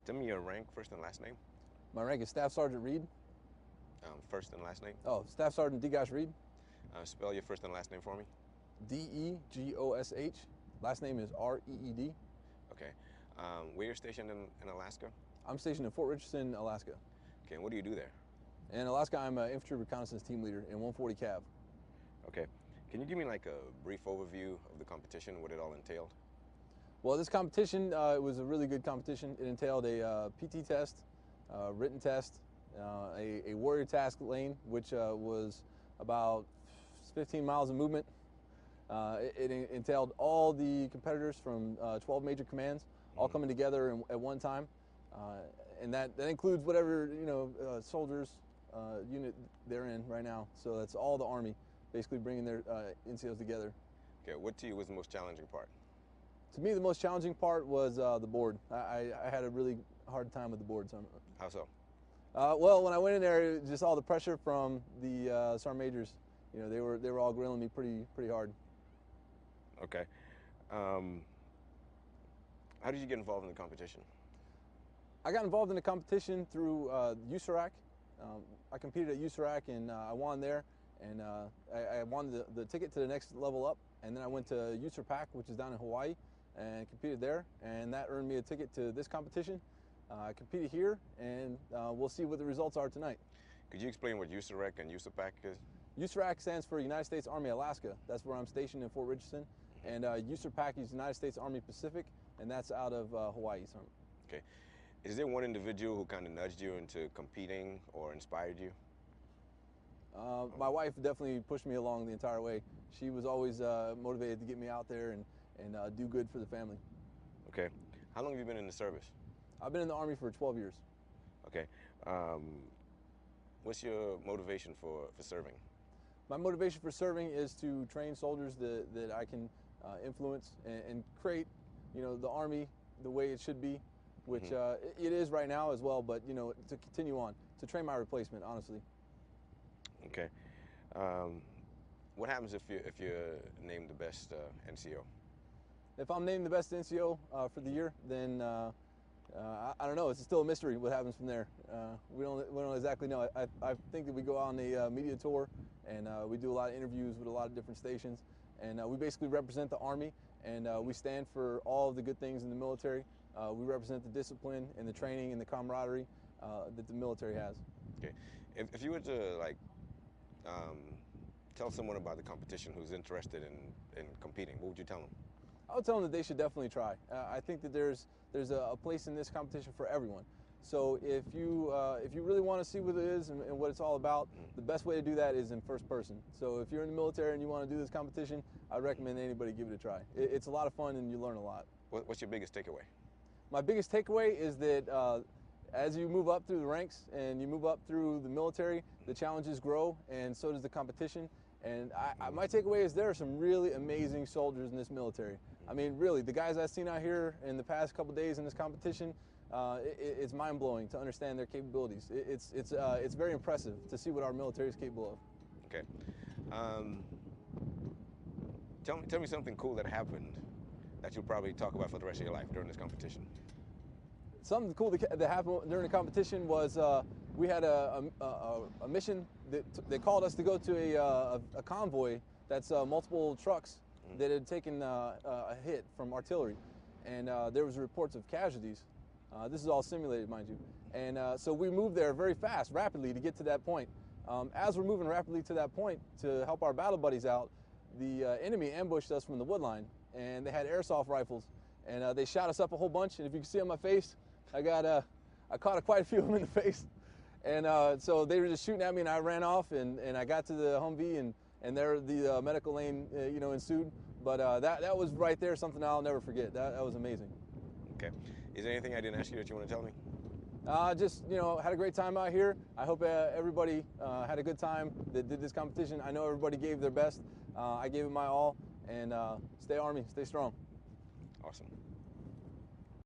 Tell me your rank, first and last name. My rank is Staff Sergeant Reed. First and last name. Oh, Staff Sergeant Degosh Reed. Spell your first and last name for me. Degosh. Last name is Reed. Okay. Where you're stationed in Alaska? I'm stationed in Fort Richardson, Alaska. Okay. And what do you do there? In Alaska, I'm an infantry reconnaissance team leader in 140 Cav. Okay. Can you give me like a brief overview of the competition, what it all entailed? Well, this competition, it was a really good competition. It entailed a PT test, written test, a warrior task lane, which was about 15 miles of movement. It entailed all the competitors from 12 major commands all coming together at one time, and that includes whatever soldiers unit they're in right now. So that's all the Army, basically bringing their NCOs together. Okay. What to you was the most challenging part? To me, the most challenging part was the board. I had a really hard time with the board. So How so? well, when I went in there, just all the pressure from the sergeant majors. They were all grilling me pretty hard. Okay. How did you get involved in the competition? I got involved in the competition through USARAC. I competed at USARAC and I won there, and I won the ticket to the next level up. And then I went to USARPAC, which is down in Hawaii, and competed there, and that earned me a ticket to this competition. I competed here, and we'll see what the results are tonight. Could you explain what USAREC and USAPAC is? USARAC stands for United States Army Alaska. That's where I'm stationed in Fort Richardson. And USARPAC is United States Army Pacific, and that's out of Hawaii. So. Okay. Is there one individual who kind of nudged you into competing or inspired you? My wife definitely pushed me along the entire way. She was always motivated to get me out there and do good for the family. Okay. How long have you been in the service? I've been in the Army for 12 years. Okay. What's your motivation for serving? My motivation for serving is to train soldiers that I can influence and create, the Army the way it should be, which it is right now as well, but, to continue on, to train my replacement, honestly. Okay. What happens if you're named the best NCO? If I'm named the best NCO for the year, then I don't know. It's still a mystery what happens from there. We don't exactly know. I think that we go on a media tour, and we do a lot of interviews with a lot of different stations, and we basically represent the Army, and we stand for all of the good things in the military. We represent the discipline and the training and the camaraderie that the military has. Okay. If you were to tell someone about the competition who's interested in competing, what would you tell them? I would tell them that they should definitely try. I think that there's a place in this competition for everyone. So if you really want to see what it is and what it's all about, the best way to do that is in first person. So if you're in the military and you want to do this competition, I recommend anybody give it a try. It's a lot of fun and you learn a lot. What's your biggest takeaway? My biggest takeaway is that as you move up through the ranks and you move up through the military, the challenges grow, and so does the competition. And my takeaway is there are some really amazing soldiers in this military. I mean, really, the guys I've seen out here in the past couple days in this competition, it's mind-blowing to understand their capabilities. It's very impressive to see what our military is capable of. Okay. Tell me something cool that happened that you'll probably talk about for the rest of your life during this competition. Something cool that happened during the competition was we had a mission that called us to go to a convoy that's multiple trucks that had taken a hit from artillery, and there was reports of casualties. This is all simulated, mind you. And so we moved there very fast, rapidly, to get to that point. As we're moving rapidly to that point to help our battle buddies out, the enemy ambushed us from the wood line, and they had airsoft rifles, and they shot us up a whole bunch. And if you can see on my face, I caught quite a few of them in the face. And so they were just shooting at me, and I ran off, and I got to the Humvee, and there the medical lane ensued. But that was right there something I'll never forget. That was amazing. Okay. Is there anything I didn't ask you that you want to tell me? Just had a great time out here. I hope everybody had a good time that did this competition. I know everybody gave their best. I gave it my all, and stay Army, stay strong. Awesome.